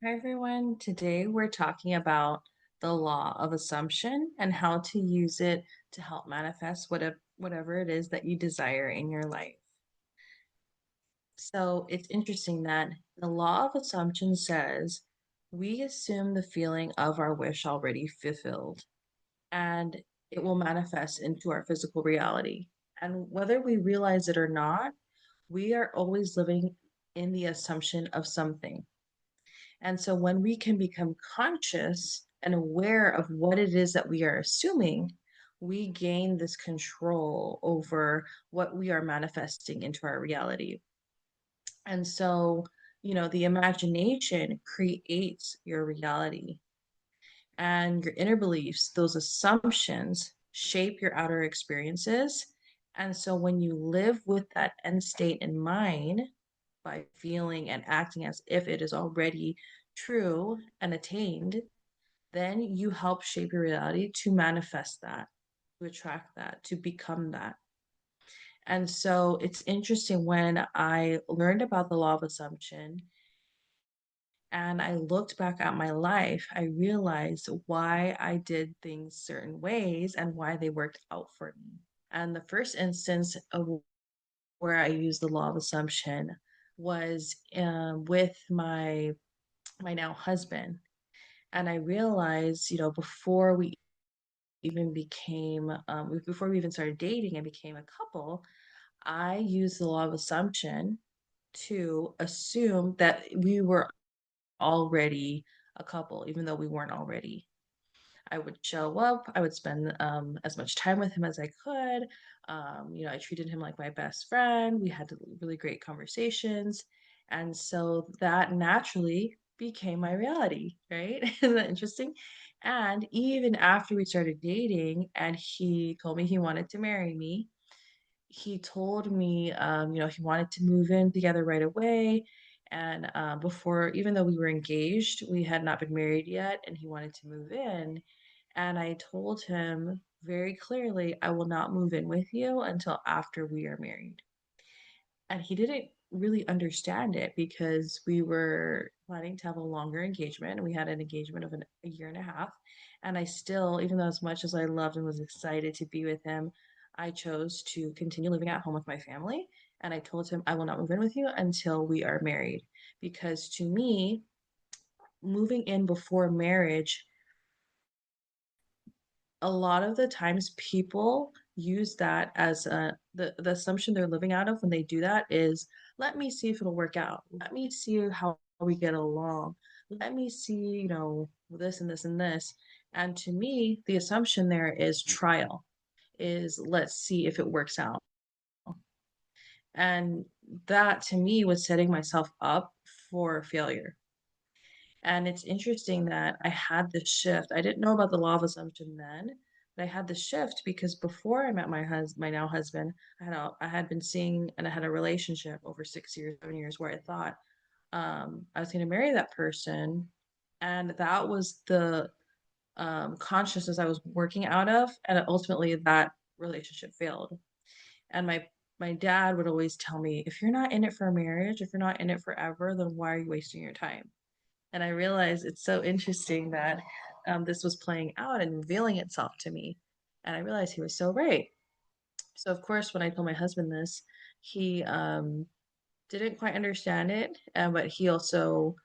Hi everyone. Today we're talking about the law of assumption and how to use it to help manifest whatever it is that you desire in your life. So it's interesting that the law of assumption says we assume the feeling of our wish already fulfilled and it will manifest into our physical reality. And whether we realize it or not, we are always living in the assumption of something. And so when we can become conscious and aware of what it is that we are assuming, we gain this control over what we are manifesting into our reality. And so, the imagination creates your reality and your inner beliefs, those assumptions shape your outer experiences. And so when you live with that end state in mind, by feeling and acting as if it is already true and attained, then you help shape your reality to manifest that, to attract that, to become that. And so it's interesting when I learned about the law of assumption and I looked back at my life, I realized why I did things certain ways and why they worked out for me. And the first instance of where I used the law of assumption was with my now husband. And I realized, before we even became, before we even started dating and became a couple, I used the law of assumption to assume that we were already a couple, even though we weren't already. I would show up. I would spend as much time with him as I could. I treated him like my best friend. We had really great conversations. And so that naturally became my reality, right? Isn't that interesting? And even after we started dating and he told me he wanted to marry me, he told me, he wanted to move in together right away. And before, even though we were engaged, we had not been married yet, and he wanted to move in. And I told him very clearly, I will not move in with you until after we are married. And he didn't really understand it because we were planning to have a longer engagement. We had an engagement of a year and a half. And I still, even though as much as I loved and was excited to be with him, I chose to continue living at home with my family. And I told him, I will not move in with you until we are married. Because to me, moving in before marriage, a lot of the times people use that as the assumption they're living out of when they do that is, let me see if it'll work out. Let me see how we get along. Let me see, this and this and this. And to me, the assumption there is trial, is let's see if it works out. And that to me was setting myself up for failure. And it's interesting that I had this shift. I didn't know about the law of assumption then, but I had this shift because before I met my now husband, I had been seeing and I had a relationship over 6 years, 7 years where I thought I was going to marry that person, and that was the consciousness I was working out of, and ultimately that relationship failed. And my dad would always tell me, if you're not in it for marriage, if you're not in it forever, then why are you wasting your time? And I realized it's so interesting that this was playing out and revealing itself to me. And I realized he was so right. So, of course, when I told my husband this, he didn't quite understand it, but he also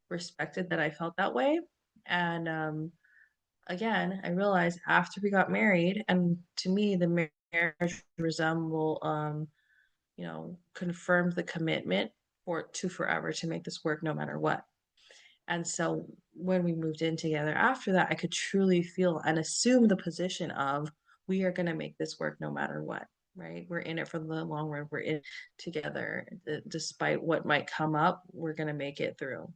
respected that I felt that way. And again, I realized after we got married, and to me, the marriage resemble, confirmed the commitment to forever to make this work no matter what. And so when we moved in together after that, I could truly feel and assume the position of we are going to make this work no matter what, right? We're in it for the long run. We're in together. Despite what might come up, we're going to make it through.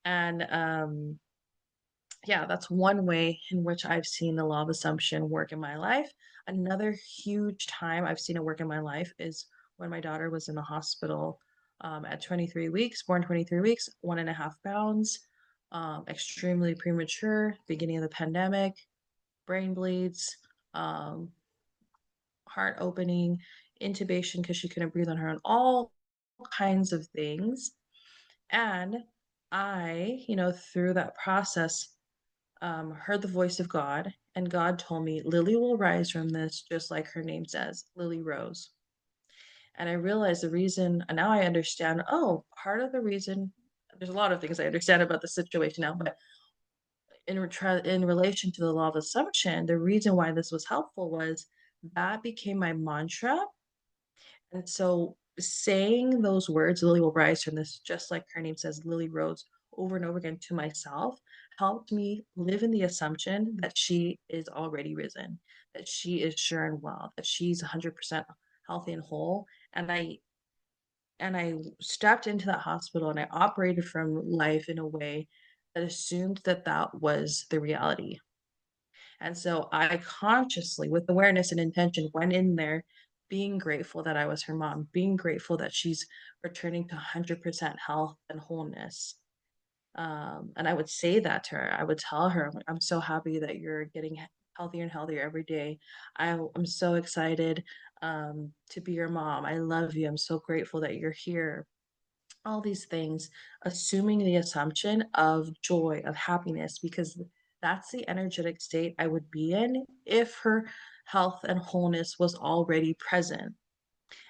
And yeah, that's one way in which I've seen the law of assumption work in my life. Another huge time I've seen it work in my life is when my daughter was in the hospital at 23 weeks, born 23 weeks, 1.5 pounds, extremely premature, beginning of the pandemic, brain bleeds, um, heart opening, intubation because she couldn't breathe on her own, all kinds of things. And through that process, heard the voice of God, and God told me, Lily will rise from this, just like her name says, Lily Rose. And I realized the reason, and now I understand, oh, part of the reason, there's a lot of things I understand about the situation now, but in relation to the law of assumption, the reason why this was helpful was that became my mantra. And so saying those words, Lily will rise from this, just like her name says, Lily Rose, over and over again to myself, helped me live in the assumption that she is already risen, that she is sure and well, that she's 100% healthy and whole. And I stepped into that hospital and I operated from life in a way that assumed that that was the reality. And so I consciously, with awareness and intention, went in there being grateful that I was her mom, being grateful that she's returning to 100% health and wholeness. And I would say that to her. I would tell her, I'm so happy that you're getting healthier and healthier every day. I'm so excited to be your mom. I love you. I'm so grateful that you're here. All these things, assuming the assumption of joy, of happiness, because that's the energetic state I would be in if her health and wholeness was already present.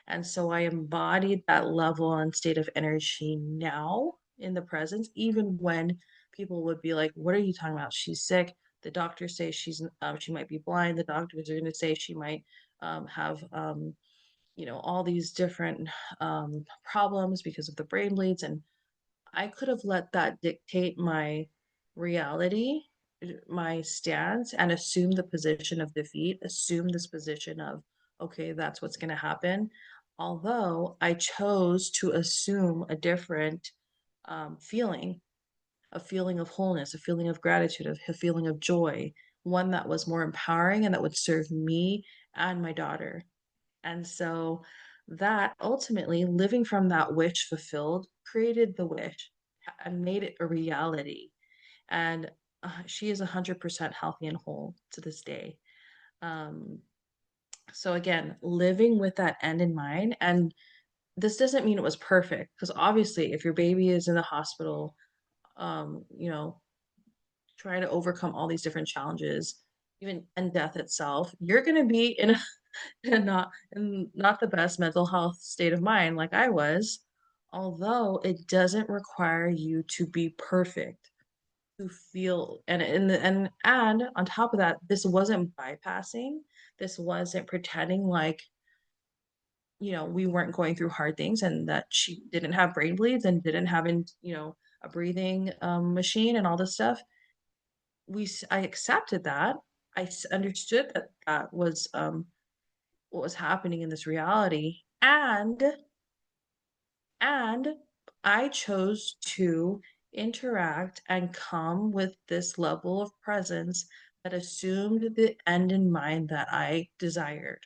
And so I embodied that level and state of energy now in the presence, even when people would be like, "What are you talking about? She's sick." The doctors say she might be blind. The doctors are going to say she might have all these different problems because of the brain bleeds. And I could have let that dictate my reality, my stance, and assume the position of defeat, assume this position of, okay, that's what's going to happen. Although I chose to assume a different feeling, a feeling of wholeness, a feeling of gratitude, a feeling of joy, one that was more empowering and that would serve me and my daughter. And so that ultimately, living from that wish fulfilled, created the wish and made it a reality. And she is 100% healthy and whole to this day. Um, so again, living with that end in mind. And this doesn't mean it was perfect, because obviously, if your baby is in the hospital, um, you know, trying to overcome all these different challenges, even and death itself, you're going to be in a not the best mental health state of mind like I was, although it doesn't require you to be perfect to feel. And on top of that, this wasn't bypassing, this wasn't pretending like we weren't going through hard things and that she didn't have brain bleeds and didn't have a breathing machine and all this stuff. I accepted that. Understood that that was what was happening in this reality, and I chose to interact and come with this level of presence that assumed the end in mind that I desired,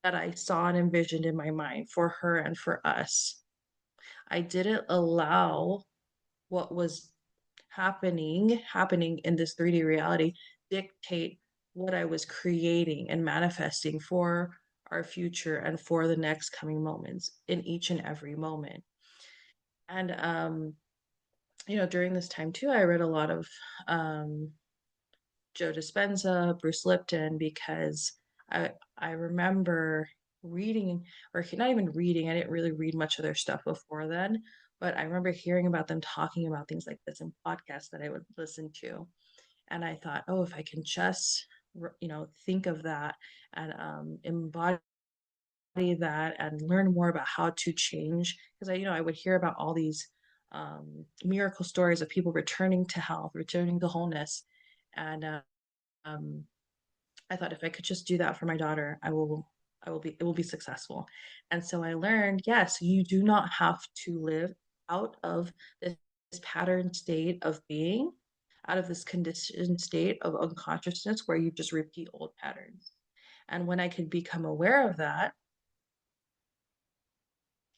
that I saw and envisioned in my mind for her and for us. I didn't allow what was happening in this 3D reality dictate what I was creating and manifesting for our future and for the next coming moments in each and every moment. And during this time too, I read a lot of um Joe Dispenza, Bruce Lipton, because I remember reading, or not even reading, I didn't really read much of their stuff before then, but I remember hearing about them talking about things like this in podcasts that I would listen to. And I thought, oh, if I can just, think of that and embody that and learn more about how to change. Because I would hear about all these miracle stories of people returning to health, returning to wholeness. And um, I thought if I could just do that for my daughter, it will be successful. And so I learned, yes, you do not have to live out of this pattern state of being, out of this conditioned state of unconsciousness where you just repeat old patterns. And when I could become aware of that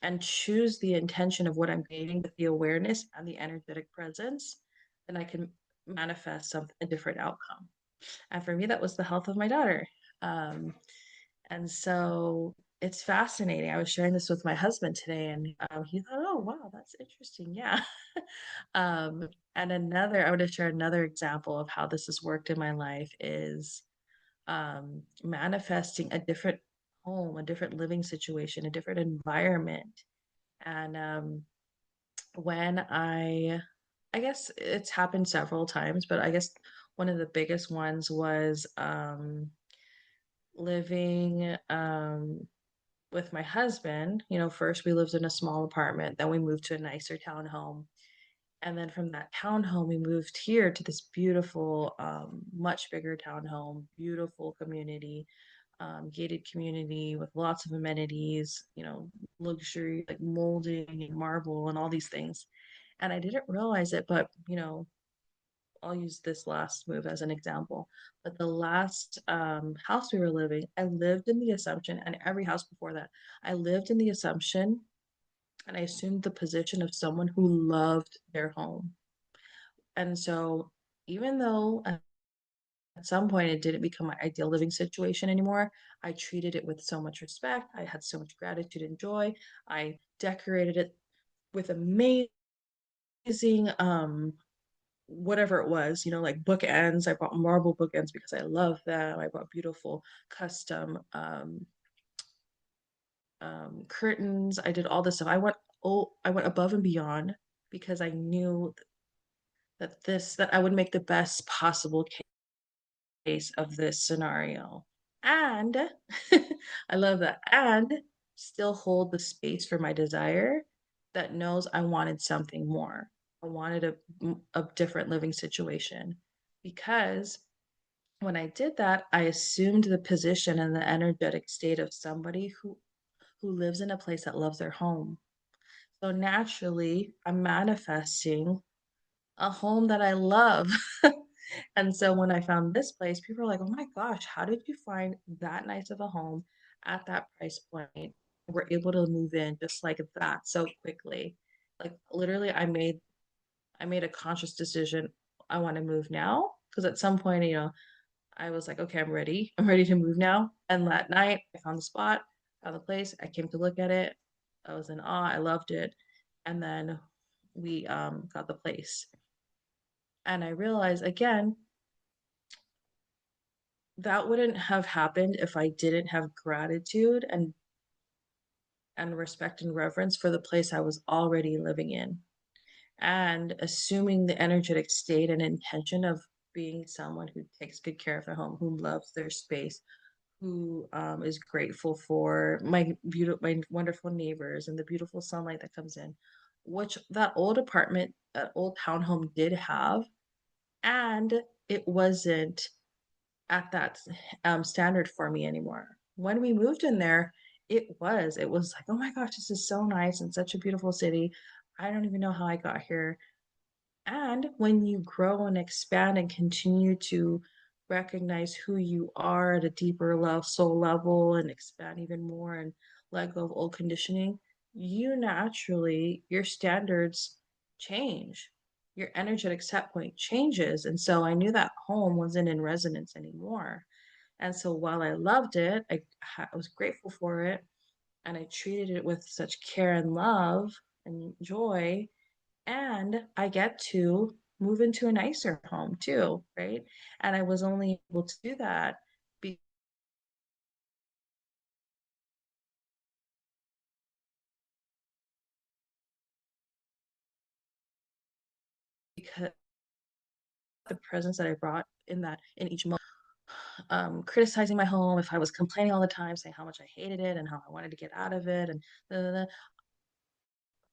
and choose the intention of what I'm creating with the awareness and the energetic presence, then I can manifest a different outcome. And for me, that was the health of my daughter. Um, and so It's fascinating. I was sharing this with my husband today, and he thought, "Oh, wow, that's interesting." Yeah. And I want to share another example of how this has worked in my life is manifesting a different home, a different living situation, a different environment. And when I guess it's happened several times, but I guess one of the biggest ones was living with my husband. First we lived in a small apartment, then we moved to a nicer townhome. And then from that townhome, we moved here to this beautiful, much bigger townhome, beautiful community, gated community with lots of amenities, luxury, like molding and marble and all these things. And I didn't realize it, but I'll use this last move as an example. But the last house we were living, I lived in the assumption, and every house before that, I lived in the assumption and I assumed the position of someone who loved their home. And so, even though at some point it didn't become my ideal living situation anymore, I treated it with so much respect. I had so much gratitude and joy. I decorated it with amazing whatever it was, like bookends. I bought marble bookends because I love them. I bought beautiful custom curtains. I did all this stuff. I went above and beyond because I knew that I would make the best possible case of this scenario. And I love that. And still hold the space for my desire that knows I wanted something more. I wanted a different living situation because when I did that, I assumed the position and the energetic state of somebody who lives in a place that loves their home. So naturally, I'm manifesting a home that I love. And so when I found this place, people were like, "Oh my gosh, how did you find that nice of a home at that price point?" We're able to move in just like that so quickly. Like literally, I made a conscious decision. I want to move now because at some point, I was like, "Okay, I'm ready. I'm ready to move now." And that night, I found the spot, found the place. I came to look at it. I was in awe. I loved it. And then we got the place. And I realized again, that wouldn't have happened if I didn't have gratitude and respect and reverence for the place I was already living in. And assuming the energetic state and intention of being someone who takes good care of their home, who loves their space, who is grateful for my wonderful neighbors and the beautiful sunlight that comes in, which that old apartment, that old townhome did have, and it wasn't at that standard for me anymore. When we moved in there, it was like, oh my gosh, this is so nice and such a beautiful city. I don't even know how I got here. And when you grow and expand and continue to recognize who you are at a deeper level, soul level, and expand even more and let go of old conditioning, your standards change. Your energetic set point changes. And so I knew that home wasn't in resonance anymore. And so while I loved it, I was grateful for it and I treated it with such care and love and joy, and I get to move into a nicer home too, right? And I was only able to do that because the presence that I brought in each moment, criticizing my home, if I was complaining all the time, saying how much I hated it and how I wanted to get out of it, and da, da, da,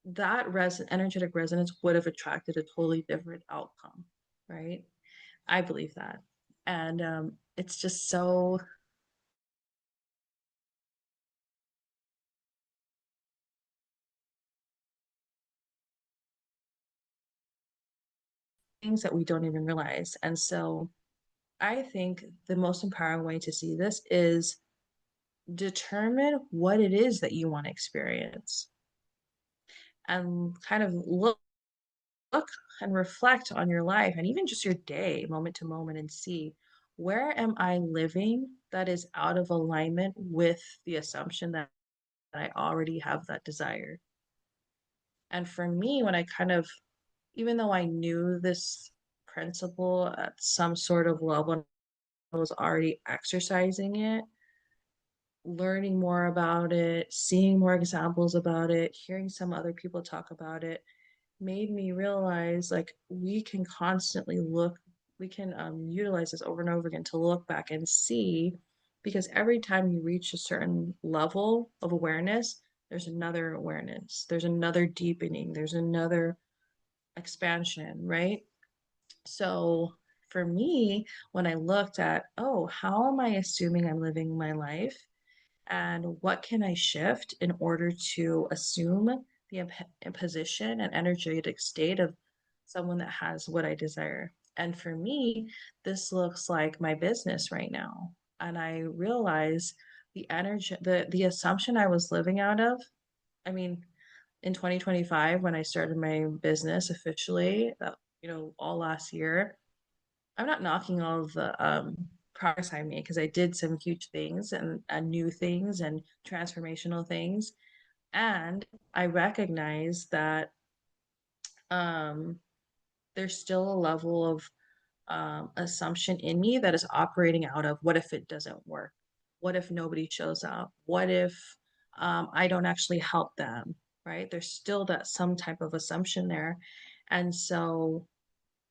that energetic resonance would have attracted a totally different outcome, right? I believe that. And it's just so things that we don't even realize. And so I think the most empowering way to see this is determine what it is that you want to experience and kind of look and reflect on your life and even just your day, moment to moment, and see, where am I living that is out of alignment with the assumption that I already have that desire. And for me, when I kind of, even though I knew this principle at some sort of level, I was already exercising it, learning more about it, seeing more examples about it, hearing some other people talk about it, made me realize like we can constantly look, we can utilize this over and over again to look back and see, because every time you reach a certain level of awareness, there's another awareness, there's another deepening, there's another expansion, right? So for me, when I looked at, oh, how am I assuming I'm living my life? And what can I shift in order to assume the position and energetic state of someone that has what I desire? And for me, this looks like my business right now. And I realize the energy, the assumption I was living out of. I mean, in 2025, when I started my business officially, all last year, I'm not knocking all of the progress I made because I did some huge things and new things and transformational things. And I recognize that um, there's still a level of assumption in me that is operating out of what if it doesn't work? What if nobody shows up? What if I don't actually help them? Right? There's still that some type of assumption there. And so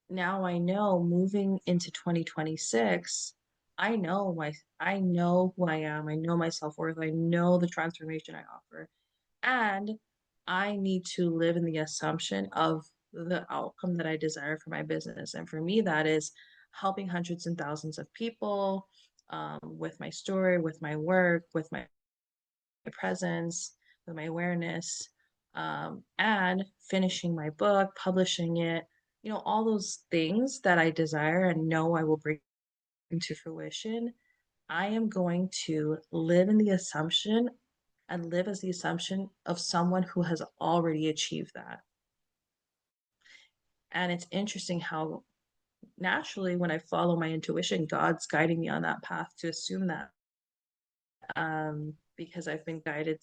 now I know moving into 2026, I know who I am, I know my self-worth, I know the transformation I offer. And I need to live in the assumption of the outcome that I desire for my business. And for me, that is helping hundreds and thousands of people with my story, with my work, with my presence, with my awareness, and finishing my book, publishing it, all those things that I desire and know I will bring to fruition. I am going to live in the assumption and live as the assumption of someone who has already achieved that. And it's interesting how naturally, when I follow my intuition, God's guiding me on that path to assume that. Because I've been guided,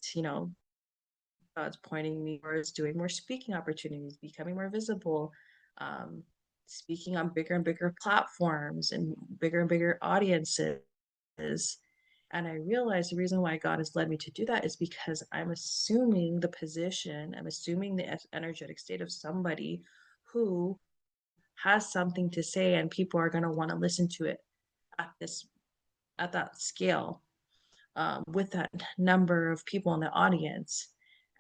God's pointing me towards doing more speaking opportunities, becoming more visible, um, speaking on bigger and bigger platforms and bigger audiences. And I realized the reason why God has led me to do that is because I'm assuming the position, I'm assuming the energetic state of somebody who has something to say and people are going to want to listen to it at this at that scale, with that number of people in the audience.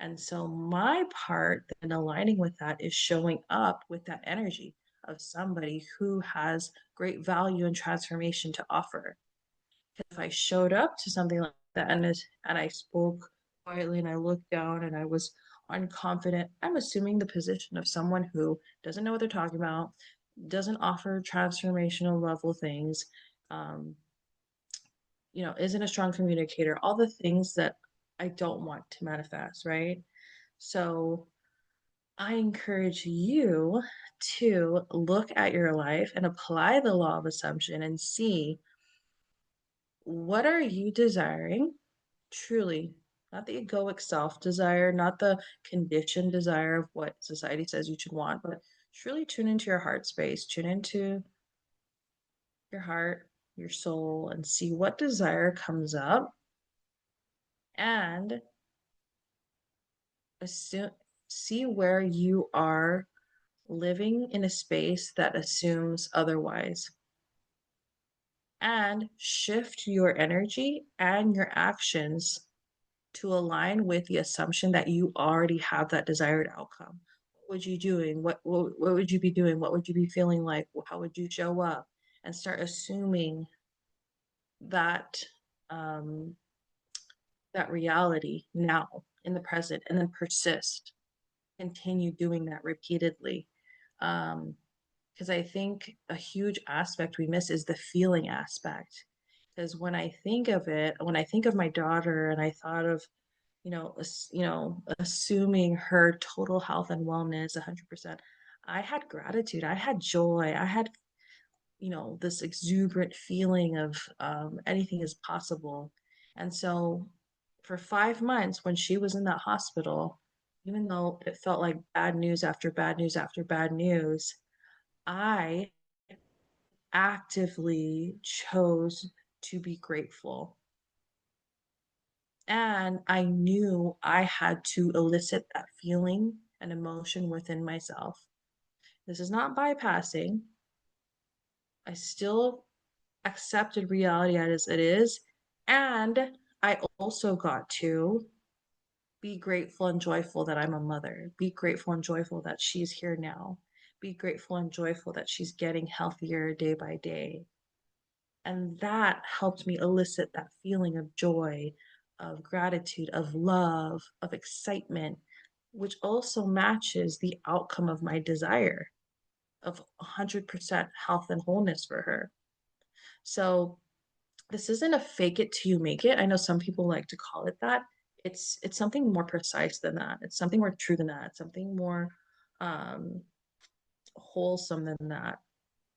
And so my part in aligning with that is showing up with that energy of somebody who has great value and transformation to offer. If I showed up to something like that and I spoke quietly and I looked down and I was unconfident, I'm assuming the position of someone who doesn't know what they're talking about, doesn't offer transformational level things, um, isn't a strong communicator, all the things that I don't want to manifest, right? So I encourage you to look at your life and apply the law of assumption and see, what are you desiring truly, not the egoic self desire, not the conditioned desire of what society says you should want, but truly tune into your heart space, tune into your heart, your soul, and see what desire comes up and assume, see where you are living in a space that assumes otherwise, and shift your energy and your actions to align with the assumption that you already have that desired outcome. What would you doing? What would you be doing? What would you be feeling like? How would you show up? And start assuming that um, that reality now in the present, and then persist. Continue doing that repeatedly. Because I think a huge aspect we miss is the feeling aspect. Because when I think of it, when I think of my daughter, and I thought of assuming her total health and wellness 100%. I had gratitude, I had joy, I had, this exuberant feeling of anything is possible. And so For 5 months when she was in that hospital, even though it felt like bad news after bad news after bad news, I actively chose to be grateful. And I knew I had to elicit that feeling and emotion within myself. This is not bypassing. I still accepted reality as it is. And I also got to be grateful and joyful that I'm a mother. Be grateful and joyful that she's here now. Be grateful and joyful that she's getting healthier day by day. And that helped me elicit that feeling of joy, of gratitude, of love, of excitement, which also matches the outcome of my desire of 100% health and wholeness for her. So this isn't a fake it till you make it. I know some people like to call it that. It's something more precise than that. It's something more true than that. It's something more um, wholesome than that.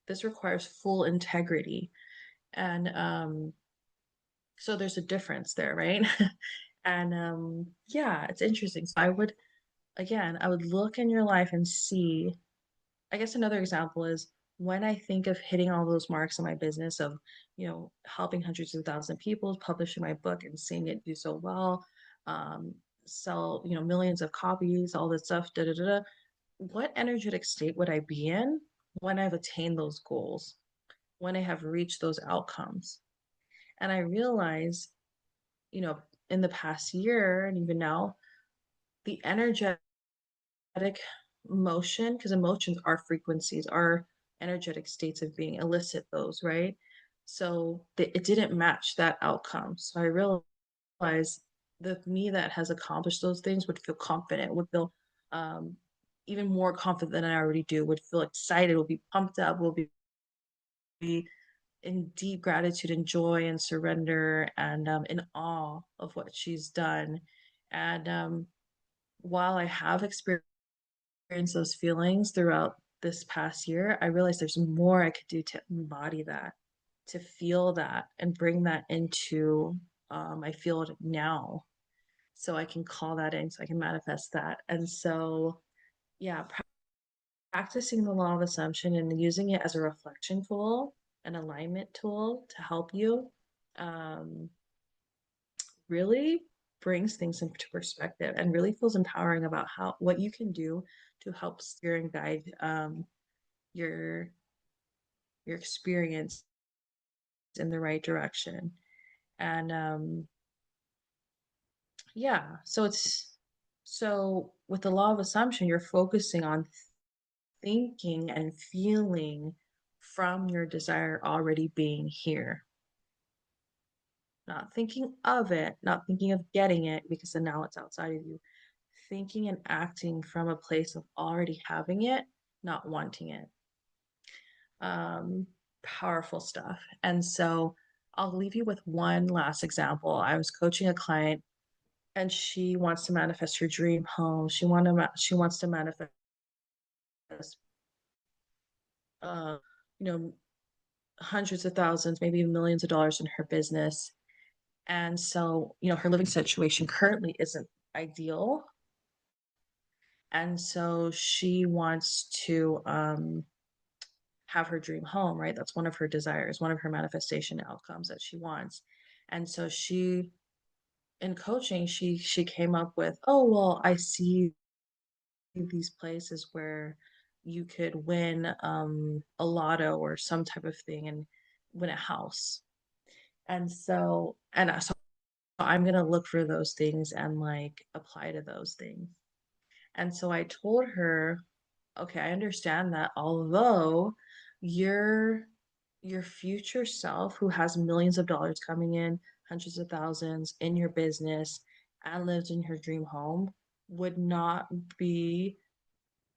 This requires full integrity, and so there's a difference there, right? And yeah, it's interesting. So I would again, I would look in your life and see. I guess another example is when I think of hitting all those marks in my business of, helping hundreds of thousands of people, publishing my book and seeing it do so well, um, sell, millions of copies, all this stuff, da da da. Da. What energetic state would I be in when I've attained those goals, when I have reached those outcomes? And I realize, you know, in the past year and even now, the energetic motion, because emotions are frequencies, are energetic states of being, elicit those, right? So it didn't match that outcome. So I realized the me that has accomplished those things would feel confident, would feel um, even more confident than I already do, would feel excited, would be pumped up, will be in deep gratitude and joy and surrender and in awe of what she's done. And while I have experienced those feelings throughout this past year, I realized there's more I could do to embody that, to feel that, and bring that into my field now. So I can call that in, so I can manifest that. And so, yeah, practicing the law of assumption and using it as a reflection tool, an alignment tool to help you um, really brings things into perspective and really feels empowering about how what you can do to help steer and guide your your experience in the right direction. And yeah, so with the law of assumption, you're focusing on thinking and feeling from your desire already being here. Not thinking of it, not thinking of getting it because then now it's outside of you. Thinking and acting from a place of already having it, not wanting it. Um, Powerful stuff. And so I'll leave you with one last example. I was coaching a client and she wants to manifest her dream home. She wants to manifest uh, you know, hundreds of thousands, maybe millions of dollars in her business. And so, her living situation currently isn't ideal. And so she wants to have her dream home, right? That's one of her desires, one of her manifestation outcomes that she wants. And so in coaching, she came up with, oh, well, I see these places where you could win a lotto or some type of thing and win a house. So I'm going to look for those things and like apply to those things. And so I told her, okay, I understand that although your your future self who has millions of dollars coming in, hundreds of thousands in your business and lives in her dream home would not be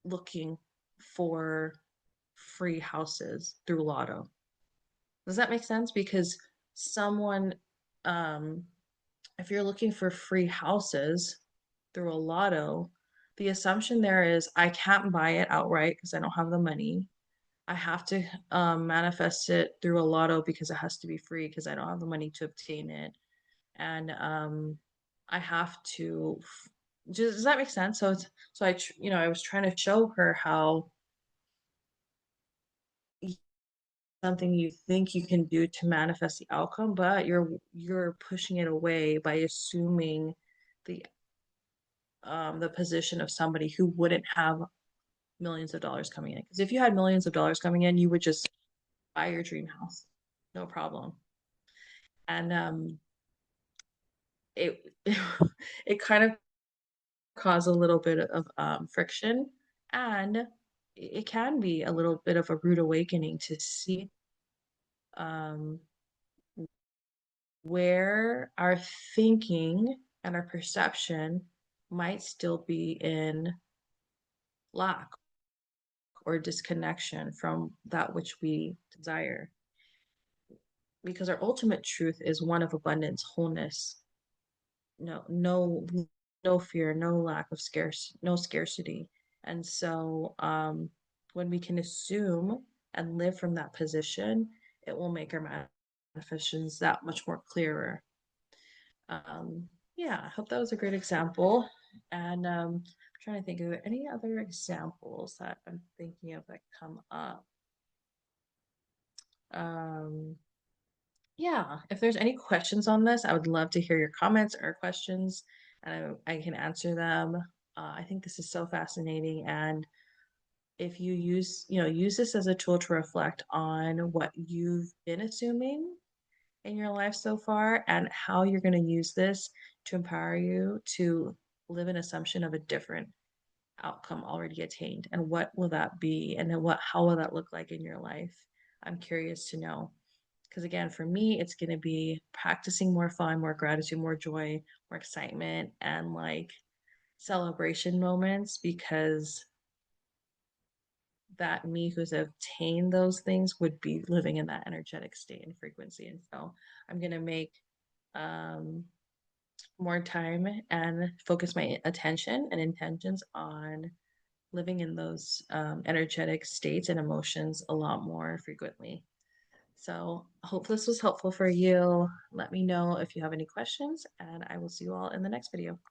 looking for free houses through Lotto. Does that make sense? Because someone, um, if you're looking for free houses through a Lotto, the assumption there is I can't buy it outright because I don't have the money. I have to manifest it through a Lotto because it has to be free because I don't have the money to obtain it. And I have to does that make sense? So it's so I was trying to show her how something you think you can do to manifest the outcome, but you're pushing it away by assuming the the position of somebody who wouldn't have millions of dollars coming in. Because if you had millions of dollars coming in, you would just buy your dream house, no problem. And it it kind of caused a little bit of friction, and it can be a little bit of a rude awakening to see um, where our thinking and our perception might still be in lack or disconnection from that which we desire. Because our ultimate truth is one of abundance, wholeness, no fear, no lack of no scarcity. And so when we can assume and live from that position, it will make our manifestations that much more clearer. Yeah, I hope that was a great example. And I'm trying to think of any other examples that I'm thinking of that come up. Um, yeah, if there's any questions on this, I would love to hear your comments or questions, and I can answer them. I think this is so fascinating, and if you use this as a tool to reflect on what you've been assuming in your life so far and how you're going to use this to empower you to live an assumption of a different outcome already attained. And what will that be? And then how will that look like in your life? I'm curious to know. Because again, for me, it's going to be practicing more fun, more gratitude, more joy, more excitement, and like celebration moments because that me who's obtained those things would be living in that energetic state and frequency. And so I'm going to make um, more time and focus my attention and intentions on living in those energetic states and emotions a lot more frequently. So, I hope this was helpful for you. Let me know if you have any questions, and I will see you all in the next video.